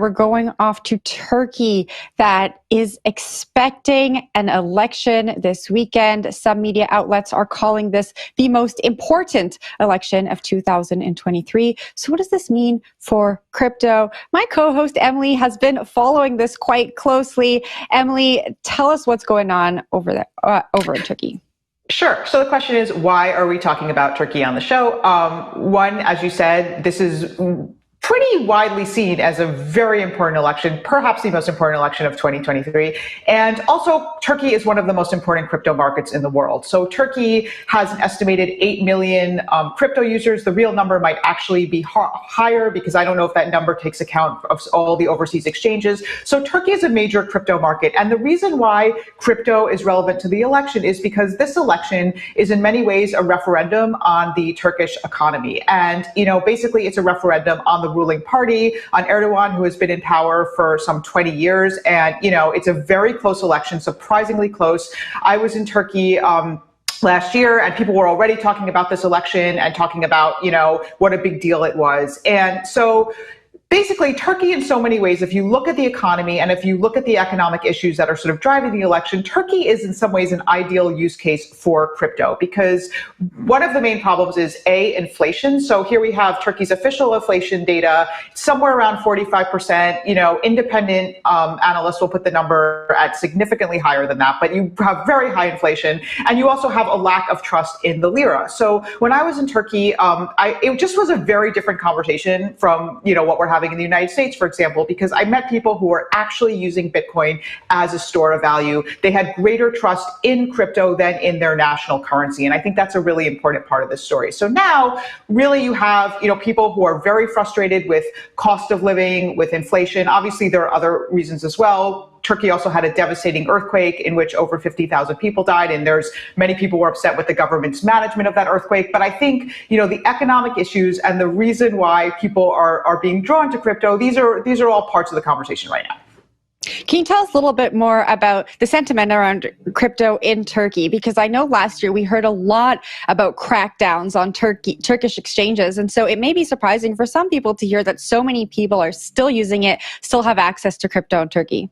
We're going off to Turkey that is expecting an election this weekend. Some media outlets are calling this the most important election of 2023. So what does this mean for crypto? My co-host Emily has been following this quite closely. Emily, tell us what's going on over in Turkey. Sure. So the question is, why are we talking about Turkey on the show? One, as you said, this is pretty widely seen as a very important election, perhaps the most important election of 2023. And also, Turkey is one of the most important crypto markets in the world. So Turkey has an estimated 8 million crypto users. The real number might actually be higher because I don't know if that number takes account of all the overseas exchanges. So Turkey is a major crypto market. And the reason why crypto is relevant to the election is because this election is in many ways a referendum on the Turkish economy. And, basically it's a referendum on the ruling party, on Erdogan, who has been in power for some 20 years. And, it's a very close election, surprisingly close. I was in Turkey last year, and people were already talking about this election and talking about, what a big deal it was. And so basically, Turkey, in so many ways, if you look at the economy and if you look at the economic issues that are sort of driving the election, Turkey is in some ways an ideal use case for crypto because one of the main problems is inflation. So here we have Turkey's official inflation data, somewhere around 45%. Independent analysts will put the number at significantly higher than that, but you have very high inflation, and you also have a lack of trust in the lira. So when I was in Turkey, it just was a very different conversation from what we're having in the United States, for example, because I met people who were actually using Bitcoin as a store of value. They had greater trust in crypto than in their national currency. And I think that's a really important part of this story. So now really you have, people who are very frustrated with cost of living, with inflation. Obviously, there are other reasons as well. Turkey also had a devastating earthquake in which over 50,000 people died, and there's many people were upset with the government's management of that earthquake. But I think, the economic issues and the reason why people are being drawn to crypto, these are all parts of the conversation right now. Can you tell us a little bit more about the sentiment around crypto in Turkey? Because I know last year we heard a lot about crackdowns on Turkish exchanges. And so it may be surprising for some people to hear that so many people are still using it, still have access to crypto in Turkey.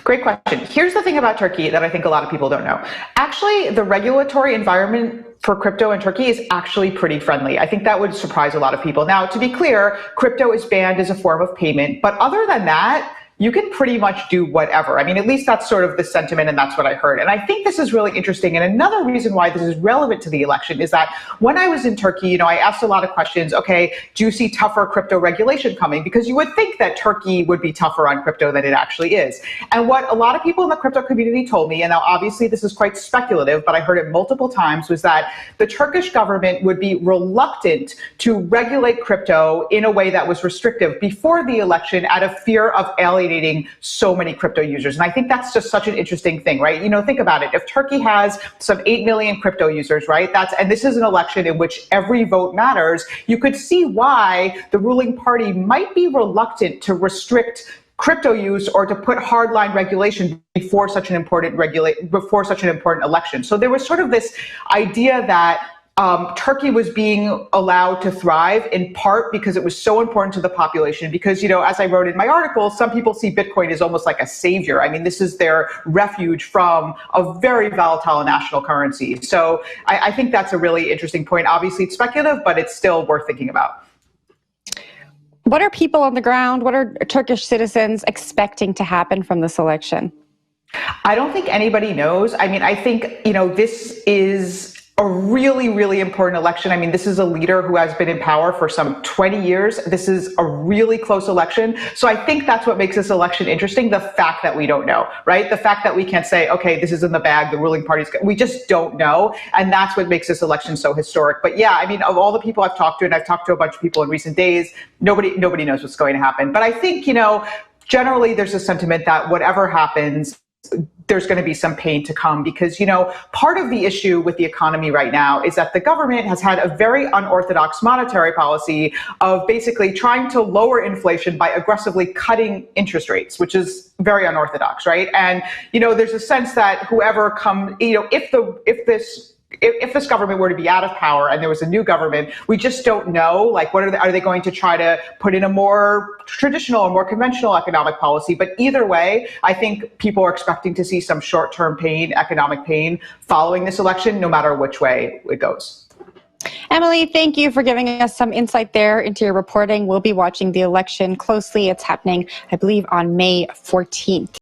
Great question. Here's the thing about Turkey that I think a lot of people don't know. Actually, the regulatory environment for crypto in Turkey is actually pretty friendly. I think that would surprise a lot of people. Now, to be clear, crypto is banned as a form of payment, but other than that, you can pretty much do whatever. I mean, at least that's sort of the sentiment, and that's what I heard. And I think this is really interesting. And another reason why this is relevant to the election is that when I was in Turkey, I asked a lot of questions. Okay, do you see tougher crypto regulation coming? Because you would think that Turkey would be tougher on crypto than it actually is. And what a lot of people in the crypto community told me, and now obviously this is quite speculative, but I heard it multiple times, was that the Turkish government would be reluctant to regulate crypto in a way that was restrictive before the election out of fear of alienating so many crypto users. And I think that's just such an interesting thing, right? Think about it. If Turkey has some 8 million crypto users, right? And this is an election in which every vote matters. You could see why the ruling party might be reluctant to restrict crypto use or to put hardline regulation before such an important election. So there was sort of this idea that Turkey was being allowed to thrive in part because it was so important to the population. Because, as I wrote in my article, some people see Bitcoin as almost like a savior. I mean, this is their refuge from a very volatile national currency. So I think that's a really interesting point. Obviously, it's speculative, but it's still worth thinking about. What are people on the ground, what are Turkish citizens expecting to happen from this election? I don't think anybody knows. I mean, I think, this is a really, really important election. I mean, this is a leader who has been in power for some 20 years. This is a really close election. So I think that's what makes this election interesting, the fact that we don't know, right? The fact that we can't say, okay, this is in the bag, the ruling party's, we just don't know. And that's what makes this election so historic. But yeah, I mean, of all the people I've talked to, and I've talked to a bunch of people in recent days, nobody knows what's going to happen. But I think, generally there's a sentiment that whatever happens, there's going to be some pain to come because, part of the issue with the economy right now is that the government has had a very unorthodox monetary policy of basically trying to lower inflation by aggressively cutting interest rates, which is very unorthodox, right? And, there's a sense that whoever comes, if this if this government were to be out of power and there was a new government, we just don't know. Like, what are they going to try to put in a more traditional or more conventional economic policy? But either way, I think people are expecting to see some short-term pain, economic pain, following this election, no matter which way it goes. Emily, thank you for giving us some insight there into your reporting. We'll be watching the election closely. It's happening, I believe, on May 14th.